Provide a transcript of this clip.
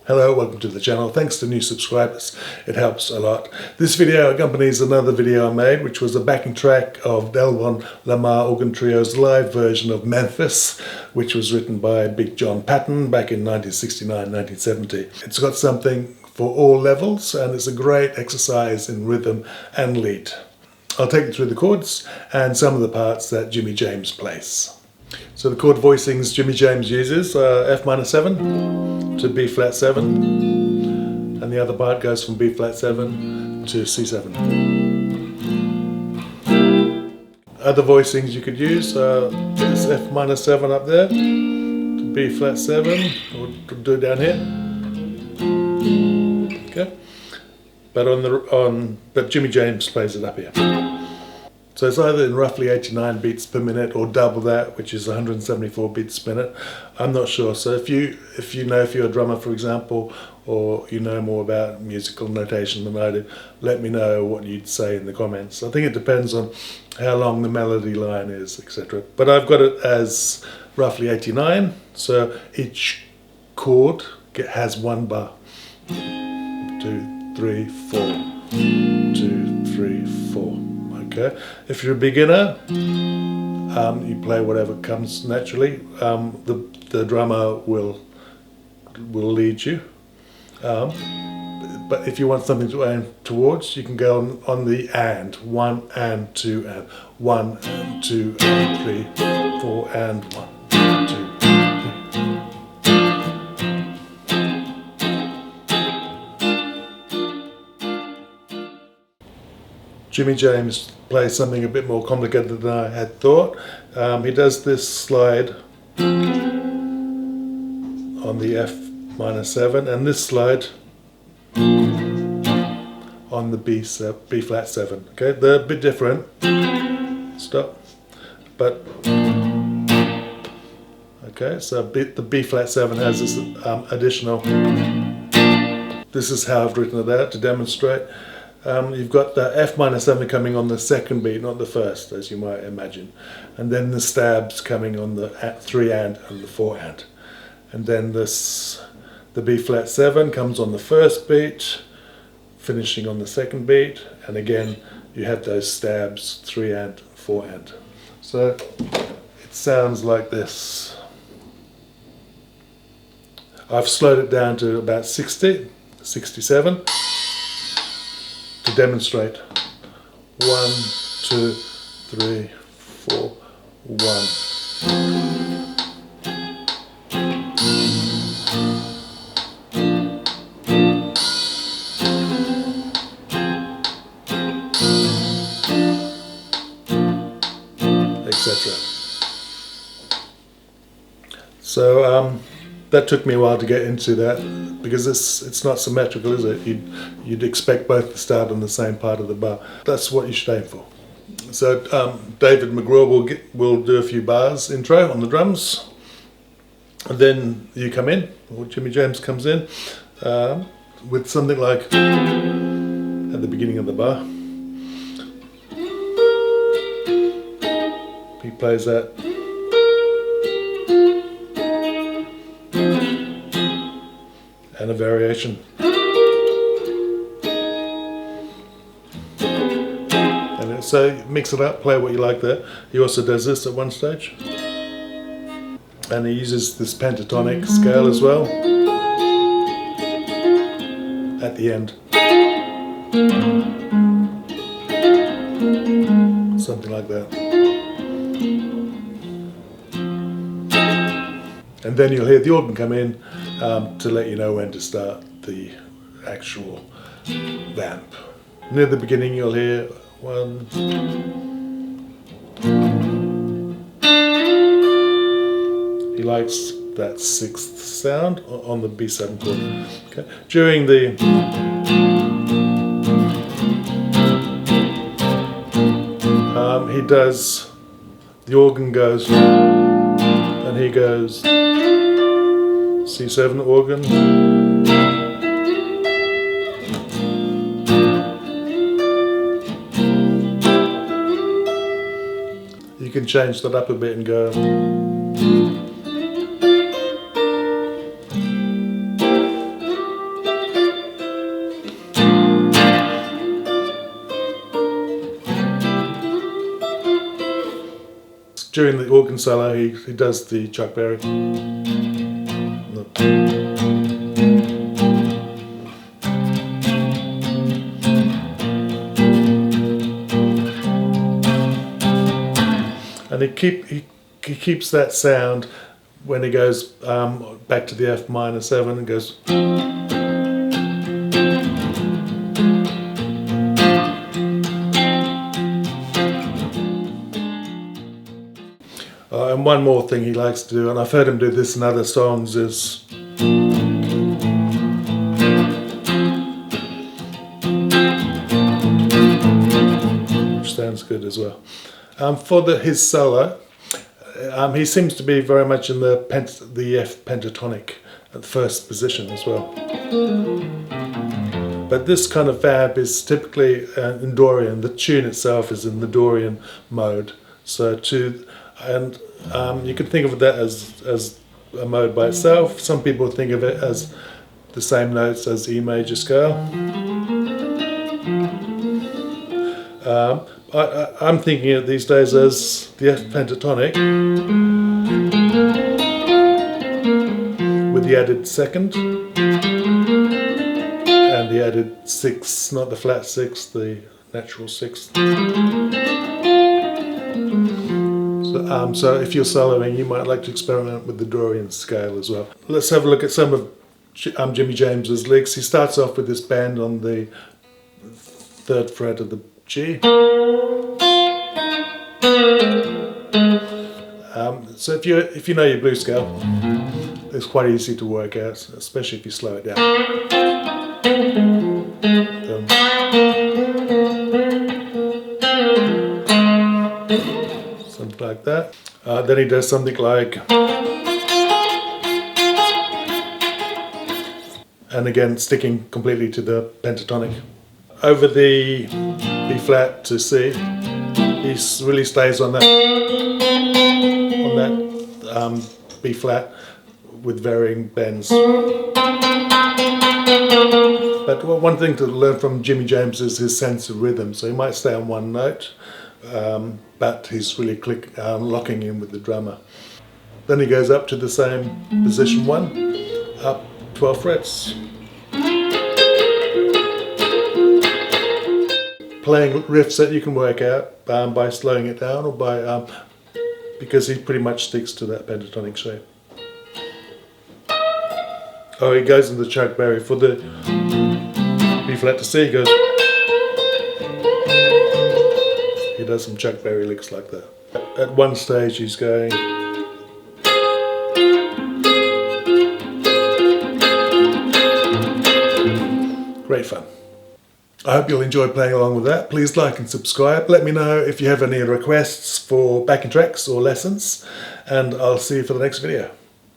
Hello, welcome to the channel. Thanks to new subscribers, it helps a lot. This video accompanies another video I made, which was a backing track of Delvon Lamarr Organ Trio's live version of Memphis, which was written by Big John Patton back in 1969-1970. It's got something for all levels, and it's a great exercise in rhythm and lead. I'll take you through the chords and some of the parts that Jimmy James plays. So the chord voicings Jimmy James uses are F minor 7 to B flat 7, and the other part goes from B flat 7 to C7. Other voicings you could use are this F minor 7 up there to B flat 7, or do it down here. Okay, but Jimmy James plays it up here. So it's either in roughly 89 beats per minute or double that, which is 174 beats per minute. I'm not sure. So if you're a drummer, for example, or you know more about musical notation than I do, let me know what you'd say in the comments. I think it depends on how long the melody line is, etc. But I've got it as roughly 89. So each chord has one bar. 2, 3, 4. 2, 3, 4. Okay. If you're a beginner, you play whatever comes naturally. The drummer will lead you. But if you want something to aim towards, you can go on the and. 1 and 2 and 1 and 2 and 3, 4 and 1, 2, 3. Jimmy James plays something a bit more complicated than I had thought. He does this slide on the F minor 7 and this slide on the B flat 7. Okay, they're a bit different. Stop. But okay, so the B flat 7 has this additional. This is how I've written it out to demonstrate. You've got the F minor 7 coming on the second beat, not the first, as you might imagine. And then the stabs coming on the 3 and the 4 and. And then the B flat 7 comes on the first beat, finishing on the second beat. And again, you have those stabs, 3 and, 4 and. So it sounds like this. I've slowed it down to about 60, 67. To demonstrate. 1, 2, 3, 4, 1. Etc. So that took me a while to get into that, because it's not symmetrical, is it? You'd expect both to start on the same part of the bar. That's what you should aim for. So David McGraw will do a few bars intro on the drums, and then you come in, or Jimmy James comes in with something like at the beginning of the bar. He plays that. And a variation. And so mix it up, play what you like there. He also does this at one stage. And he uses this pentatonic scale as well at the end. Something like that. And then you'll hear the organ come in to let you know when to start the actual vamp. Near the beginning you'll hear 1. He likes that 6th sound on the B7 chord. Okay. During the he does, the organ goes, and he goes C7 organ, you can change that up a bit and go during the organ solo he does the Chuck Berry. And he keeps that sound when he goes back to the F minor 7 and goes. And one more thing he likes to do, and I've heard him do this in other songs, is which sounds good as well. For his solo, he seems to be very much in the F pentatonic at the first position as well. But this kind of fab is typically in Dorian. The tune itself is in the Dorian mode. So you can think of that as a mode by itself. Some people think of it as the same notes as E major scale. I'm thinking of these days as the F pentatonic with the added second and the added sixth, not the flat sixth, the natural sixth. So if you're soloing, you might like to experiment with the Dorian scale as well. Let's have a look at some of Jimmy James's licks. He starts off with this bend on the 3rd fret of the G. So if you know your blues scale, it's quite easy to work out, especially if you slow it down. Something like that. Then he does something like, and again sticking completely to the pentatonic. Over the B flat to C, he really stays on that B flat with varying bends. But one thing to learn from Jimmy James is his sense of rhythm. So he might stay on one note, but he's really locking in with the drummer. Then he goes up to the same position 1, up 12 frets. Playing riffs that you can work out by slowing it down, or by because he pretty much sticks to that pentatonic shape. Oh, he goes into the Chuck Berry for the B flat to C. He goes. He does some Chuck Berry licks like that. At one stage, he's going. Great fun. I hope you'll enjoy playing along with that. Please like and subscribe. Let me know if you have any requests for backing tracks or lessons, and I'll see you for the next video.